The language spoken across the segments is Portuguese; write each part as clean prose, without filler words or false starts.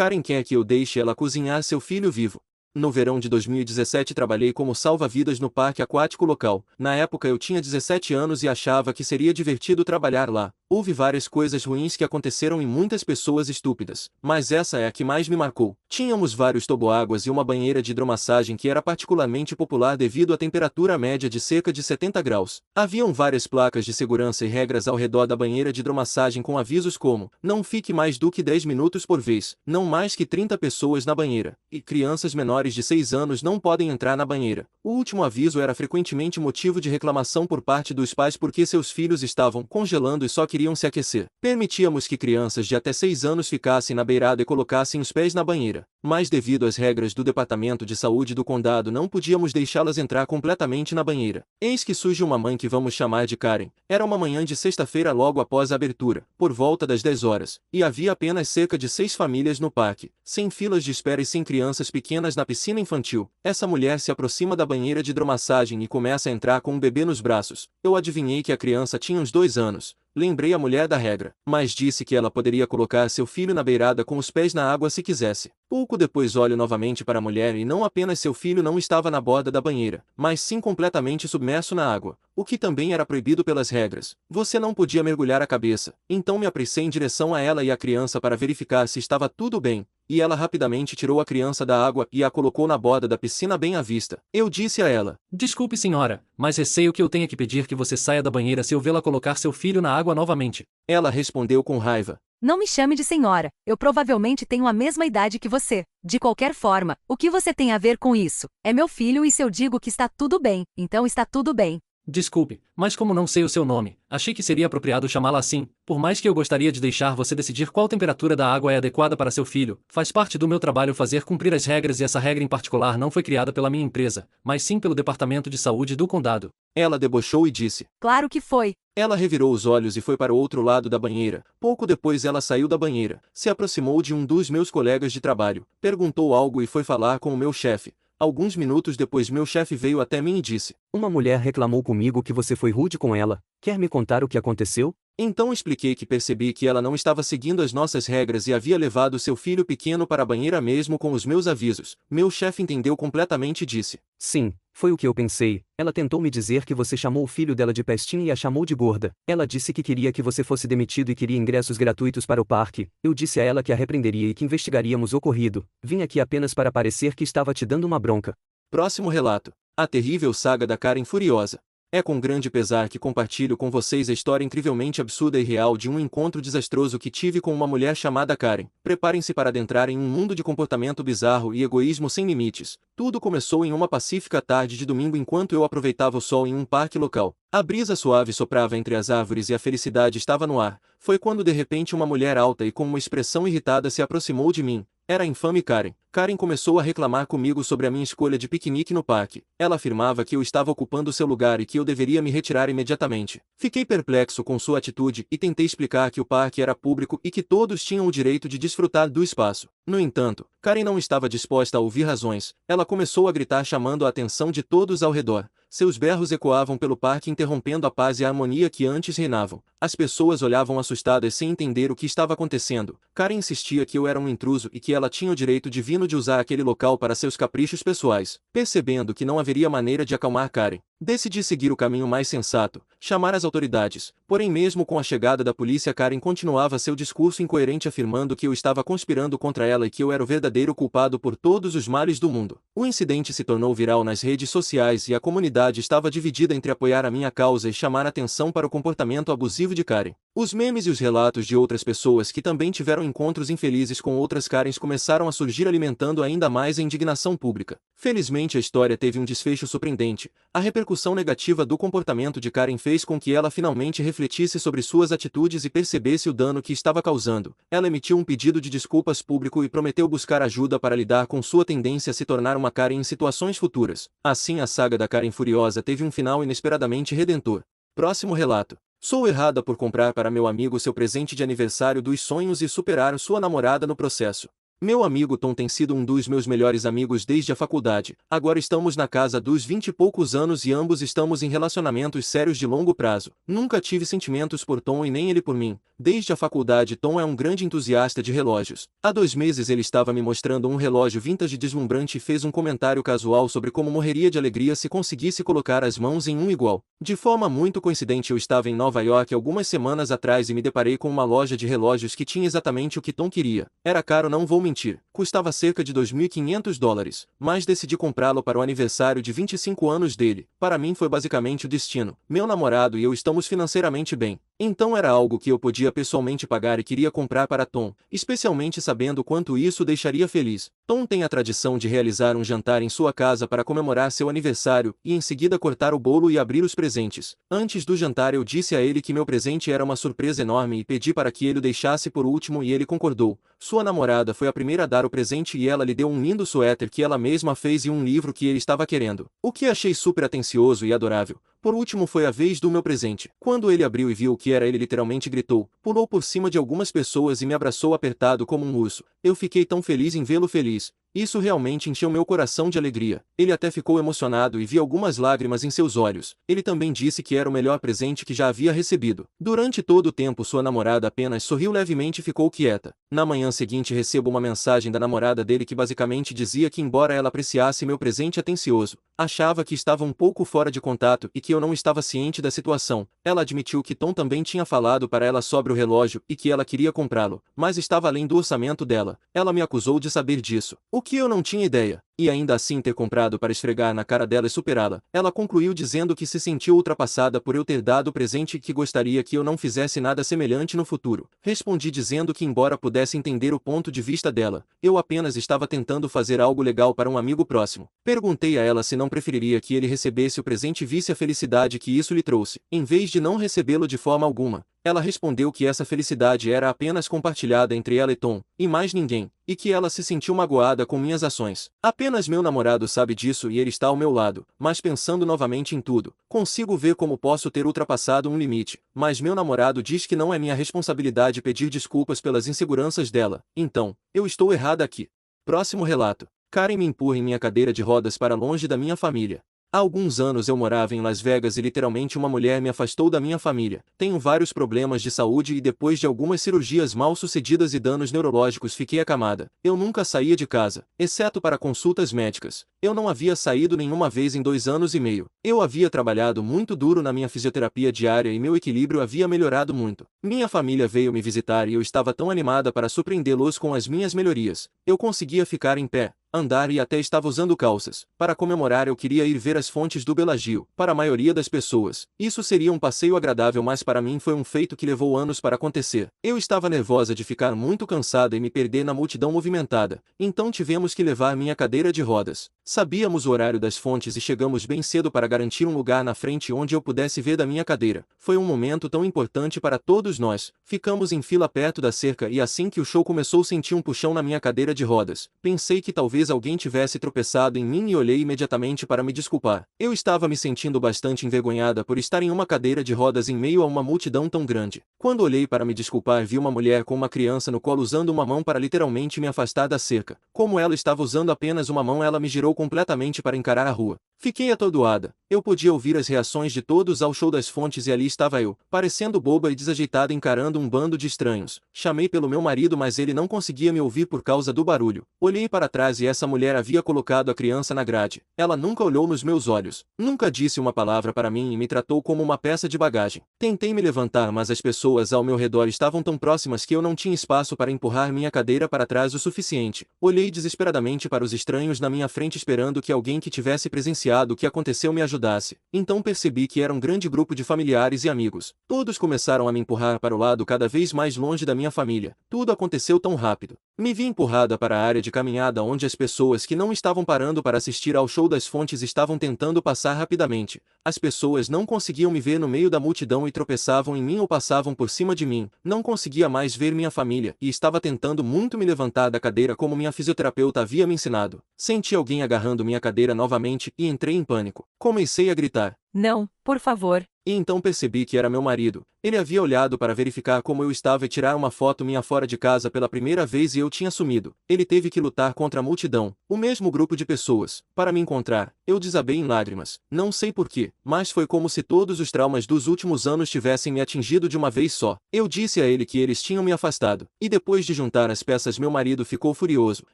Karen quer que eu deixe ela cozinhar seu filho vivo. No verão de 2017 trabalhei como salva-vidas no parque aquático local. Na época eu tinha 17 anos e achava que seria divertido trabalhar lá. Houve várias coisas ruins que aconteceram e muitas pessoas estúpidas, mas essa é a que mais me marcou. Tínhamos vários toboáguas e uma banheira de hidromassagem que era particularmente popular devido à temperatura média de cerca de 70 graus. Haviam várias placas de segurança e regras ao redor da banheira de hidromassagem com avisos como: não fique mais do que 10 minutos por vez, não mais que 30 pessoas na banheira, e crianças menores de 6 anos não podem entrar na banheira. O último aviso era frequentemente motivo de reclamação por parte dos pais porque seus filhos estavam congelando e só queriam se aquecer. Permitíamos que crianças de até 6 anos ficassem na beirada e colocassem os pés na banheira, mas devido às regras do Departamento de Saúde do condado não podíamos deixá-las entrar completamente na banheira. Eis que surge uma mãe que vamos chamar de Karen. Era uma manhã de sexta-feira logo após a abertura, por volta das 10 horas, e havia apenas cerca de 6 famílias no parque, sem filas de espera e sem crianças pequenas na piscina infantil. Essa mulher se aproxima da banheira de hidromassagem e começa a entrar com um bebê nos braços. Eu adivinhei que a criança tinha uns 2 anos. Lembrei a mulher da regra, mas disse que ela poderia colocar seu filho na beirada com os pés na água se quisesse. Pouco depois olho novamente para a mulher e não apenas seu filho não estava na borda da banheira, mas sim completamente submerso na água, o que também era proibido pelas regras. Você não podia mergulhar a cabeça. Então me apressei em direção a ela e a criança para verificar se estava tudo bem, e ela rapidamente tirou a criança da água e a colocou na borda da piscina bem à vista. Eu disse a ela: desculpe, senhora, mas receio que eu tenha que pedir que você saia da banheira se eu vê-la colocar seu filho na água novamente. Ela respondeu com raiva: não me chame de senhora, eu provavelmente tenho a mesma idade que você. De qualquer forma, o que você tem a ver com isso? É meu filho e se eu digo que está tudo bem, então está tudo bem. Desculpe, mas como não sei o seu nome, achei que seria apropriado chamá-la assim. Por mais que eu gostaria de deixar você decidir qual temperatura da água é adequada para seu filho, faz parte do meu trabalho fazer cumprir as regras e essa regra em particular não foi criada pela minha empresa, mas sim pelo Departamento de Saúde do condado. Ela debochou e disse: claro que foi. Ela revirou os olhos e foi para o outro lado da banheira. Pouco depois ela saiu da banheira, se aproximou de um dos meus colegas de trabalho, perguntou algo e foi falar com o meu chefe. Alguns minutos depois meu chefe veio até mim e disse: uma mulher reclamou comigo que você foi rude com ela. Quer me contar o que aconteceu? Então expliquei que percebi que ela não estava seguindo as nossas regras e havia levado seu filho pequeno para a banheira mesmo com os meus avisos. Meu chefe entendeu completamente e disse: sim, foi o que eu pensei. Ela tentou me dizer que você chamou o filho dela de pestinha e a chamou de gorda. Ela disse que queria que você fosse demitido e queria ingressos gratuitos para o parque. Eu disse a ela que a repreenderia e que investigaríamos o ocorrido. Vim aqui apenas para parecer que estava te dando uma bronca. Próximo relato: a terrível saga da Karen Furiosa. É com grande pesar que compartilho com vocês a história incrivelmente absurda e real de um encontro desastroso que tive com uma mulher chamada Karen. Preparem-se para adentrar em um mundo de comportamento bizarro e egoísmo sem limites. Tudo começou em uma pacífica tarde de domingo enquanto eu aproveitava o sol em um parque local. A brisa suave soprava entre as árvores e a felicidade estava no ar. Foi quando de repente uma mulher alta e com uma expressão irritada se aproximou de mim. Era a infame Karen. Karen começou a reclamar comigo sobre a minha escolha de piquenique no parque. Ela afirmava que eu estava ocupando seu lugar e que eu deveria me retirar imediatamente. Fiquei perplexo com sua atitude e tentei explicar que o parque era público e que todos tinham o direito de desfrutar do espaço. No entanto, Karen não estava disposta a ouvir razões. Ela começou a gritar chamando a atenção de todos ao redor. Seus berros ecoavam pelo parque interrompendo a paz e a harmonia que antes reinavam. As pessoas olhavam assustadas sem entender o que estava acontecendo. Karen insistia que eu era um intruso e que ela tinha o direito divino de usar aquele local para seus caprichos pessoais. Percebendo que não haveria maneira de acalmar Karen, decidi seguir o caminho mais sensato, chamar as autoridades. Porém, mesmo com a chegada da polícia, Karen continuava seu discurso incoerente afirmando que eu estava conspirando contra ela e que eu era o verdadeiro culpado por todos os males do mundo. O incidente se tornou viral nas redes sociais e a comunidade estava dividida entre apoiar a minha causa e chamar atenção para o comportamento abusivo de Karen. Os memes e os relatos de outras pessoas que também tiveram encontros infelizes com outras Karens começaram a surgir alimentando ainda mais a indignação pública. Felizmente a história teve um desfecho surpreendente. A repercussão negativa do comportamento de Karen fez com que ela finalmente refletisse sobre suas atitudes e percebesse o dano que estava causando. Ela emitiu um pedido de desculpas público e prometeu buscar ajuda para lidar com sua tendência a se tornar uma Karen em situações futuras. Assim a saga da Karen Furiosa teve um final inesperadamente redentor. Próximo relato. Sou errada por comprar para meu amigo seu presente de aniversário dos sonhos e superar sua namorada no processo. Meu amigo Tom tem sido um dos meus melhores amigos desde a faculdade. Agora estamos na casa dos 20 e poucos anos e ambos estamos em relacionamentos sérios de longo prazo. Nunca tive sentimentos por Tom e nem ele por mim. Desde a faculdade Tom é um grande entusiasta de relógios. Há 2 meses ele estava me mostrando um relógio vintage deslumbrante e fez um comentário casual sobre como morreria de alegria se conseguisse colocar as mãos em um igual. De forma muito coincidente eu estava em Nova York algumas semanas atrás e me deparei com uma loja de relógios que tinha exatamente o que Tom queria. Era caro, não vou mentir. Custava cerca de $2.500, mas decidi comprá-lo para o aniversário de 25 anos dele. Para mim foi basicamente o destino. Meu namorado e eu estamos financeiramente bem. Então era algo que eu podia pessoalmente pagar e queria comprar para Tom, especialmente sabendo quanto isso o deixaria feliz. Tom tem a tradição de realizar um jantar em sua casa para comemorar seu aniversário e em seguida cortar o bolo e abrir os presentes. Antes do jantar eu disse a ele que meu presente era uma surpresa enorme e pedi para que ele o deixasse por último e ele concordou. Sua namorada foi a primeira a dar o presente e ela lhe deu um lindo suéter que ela mesma fez e um livro que ele estava querendo, o que achei super atencioso e adorável. Por último foi a vez do meu presente. Quando ele abriu e viu o que era ele literalmente gritou, pulou por cima de algumas pessoas e me abraçou apertado como um urso. Eu fiquei tão feliz em vê-lo feliz. Isso realmente encheu meu coração de alegria. Ele até ficou emocionado e vi algumas lágrimas em seus olhos. Ele também disse que era o melhor presente que já havia recebido. Durante todo o tempo sua namorada apenas sorriu levemente e ficou quieta. Na manhã seguinte recebo uma mensagem da namorada dele que basicamente dizia que embora ela apreciasse meu presente atencioso, achava que estava um pouco fora de contato e que eu não estava ciente da situação. Ela admitiu que Tom também tinha falado para ela sobre o relógio e que ela queria comprá-lo, mas estava além do orçamento dela. Ela me acusou de saber disso, o que eu não tinha ideia, e ainda assim ter comprado para esfregar na cara dela e superá-la. Ela concluiu dizendo que se sentiu ultrapassada por eu ter dado o presente e que gostaria que eu não fizesse nada semelhante no futuro. Respondi dizendo que embora pudesse entender o ponto de vista dela, eu apenas estava tentando fazer algo legal para um amigo próximo. Perguntei a ela se não preferiria que ele recebesse o presente e visse a felicidade que isso lhe trouxe, em vez de não recebê-lo de forma alguma. Ela respondeu que essa felicidade era apenas compartilhada entre ela e Tom, e mais ninguém, e que ela se sentiu magoada com minhas ações. Apenas meu namorado sabe disso e ele está ao meu lado, mas pensando novamente em tudo, consigo ver como posso ter ultrapassado um limite, mas meu namorado diz que não é minha responsabilidade pedir desculpas pelas inseguranças dela, então, eu estou errada aqui. Próximo relato. Karen me empurra em minha cadeira de rodas para longe da minha família. Há alguns anos eu morava em Las Vegas e literalmente uma mulher me afastou da minha família. Tenho vários problemas de saúde e depois de algumas cirurgias mal sucedidas e danos neurológicos fiquei acamada. Eu nunca saía de casa, exceto para consultas médicas. Eu não havia saído nenhuma vez em 2 anos e meio. Eu havia trabalhado muito duro na minha fisioterapia diária e meu equilíbrio havia melhorado muito. Minha família veio me visitar e eu estava tão animada para surpreendê-los com as minhas melhorias. Eu conseguia ficar em pé, andar e até estava usando calças. Para comemorar eu queria ir ver as fontes do Bellagio. Para a maioria das pessoas, isso seria um passeio agradável, mas para mim foi um feito que levou anos para acontecer. Eu estava nervosa de ficar muito cansada e me perder na multidão movimentada, então tivemos que levar minha cadeira de rodas. Sabíamos o horário das fontes e chegamos bem cedo para garantir um lugar na frente onde eu pudesse ver da minha cadeira. Foi um momento tão importante para todos nós. Ficamos em fila perto da cerca e assim que o show começou senti um puxão na minha cadeira de rodas. Pensei que talvez alguém tivesse tropeçado em mim e olhei imediatamente para me desculpar. Eu estava me sentindo bastante envergonhada por estar em uma cadeira de rodas em meio a uma multidão tão grande. Quando olhei para me desculpar vi uma mulher com uma criança no colo usando uma mão para literalmente me afastar da cerca. Como ela estava usando apenas uma mão, ela me girou completamente para encarar a rua. Fiquei atordoada. Eu podia ouvir as reações de todos ao show das fontes e ali estava eu, parecendo boba e desajeitada encarando um bando de estranhos. Chamei pelo meu marido, mas ele não conseguia me ouvir por causa do barulho. Olhei para trás e essa mulher havia colocado a criança na grade. Ela nunca olhou nos meus olhos, nunca disse uma palavra para mim e me tratou como uma peça de bagagem. Tentei me levantar, mas as pessoas ao meu redor estavam tão próximas que eu não tinha espaço para empurrar minha cadeira para trás o suficiente. Olhei desesperadamente para os estranhos na minha frente esperando que alguém que tivesse presenciado o que aconteceu me ajudasse. Então percebi que era um grande grupo de familiares e amigos. Todos começaram a me empurrar para o lado cada vez mais longe da minha família. Tudo aconteceu tão rápido. Me vi empurrada para a área de caminhada onde as pessoas que não estavam parando para assistir ao show das fontes estavam tentando passar rapidamente. As pessoas não conseguiam me ver no meio da multidão e tropeçavam em mim ou passavam por cima de mim. Não conseguia mais ver minha família e estava tentando muito me levantar da cadeira como minha fisioterapeuta havia me ensinado. Senti alguém agarrando minha cadeira novamente e entrei em pânico. Comecei a gritar: Não, por favor, E então percebi que era meu marido. Ele havia olhado para verificar como eu estava e tirar uma foto minha fora de casa pela primeira vez e eu tinha sumido. Ele teve que lutar contra a multidão, o mesmo grupo de pessoas, para me encontrar. Eu desabei em lágrimas. Não sei porquê, mas foi como se todos os traumas dos últimos anos tivessem me atingido de uma vez só. Eu disse a ele que eles tinham me afastado. E depois de juntar as peças meu marido ficou furioso.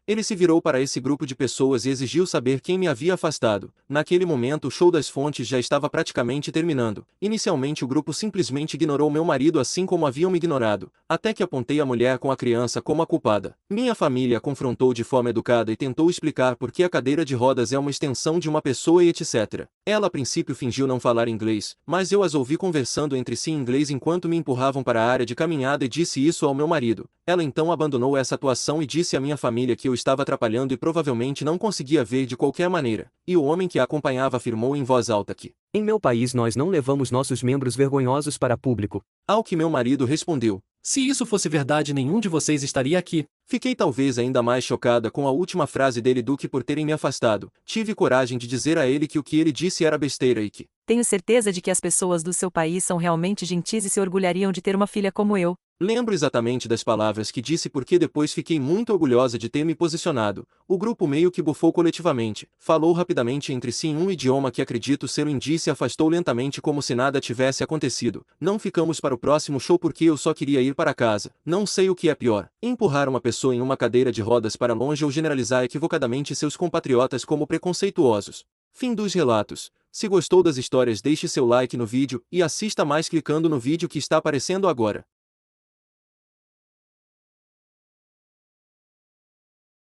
Ele se virou para esse grupo de pessoas e exigiu saber quem me havia afastado. Naquele momento o show das fontes já estava praticamente terminando. Inicialmente o grupo simplesmente ignorou meu marido assim como haviam me ignorado, até que apontei a mulher com a criança como a culpada. Minha família a confrontou de forma educada e tentou explicar por que a cadeira de rodas é uma extensão de uma pessoa e etc. Ela a princípio fingiu não falar inglês, mas eu as ouvi conversando entre si em inglês enquanto me empurravam para a área de caminhada e disse isso ao meu marido. Ela então abandonou essa atuação e disse à minha família que eu estava atrapalhando e provavelmente não conseguia ver de qualquer maneira. E o homem que a acompanhava afirmou em voz alta que Em meu país nós não levamos nossos membros vergonhosos para público. Ao que meu marido respondeu: Se isso fosse verdade, nenhum de vocês estaria aqui. Fiquei talvez ainda mais chocada com a última frase dele do que por terem me afastado. Tive coragem de dizer a ele que o que ele disse era besteira e que Tenho certeza de que as pessoas do seu país são realmente gentis e se orgulhariam de ter uma filha como eu. lembro exatamente das palavras que disse porque depois fiquei muito orgulhosa de ter me posicionado. O grupo meio que bufou coletivamente, falou rapidamente entre si em um idioma que acredito ser o hindi e se afastou lentamente como se nada tivesse acontecido. Não ficamos para o próximo show porque eu só queria ir para casa. Não sei o que é pior: empurrar uma pessoa em uma cadeira de rodas para longe ou generalizar equivocadamente seus compatriotas como preconceituosos. Fim dos relatos. Se gostou das histórias, deixe seu like no vídeo e assista mais clicando no vídeo que está aparecendo agora.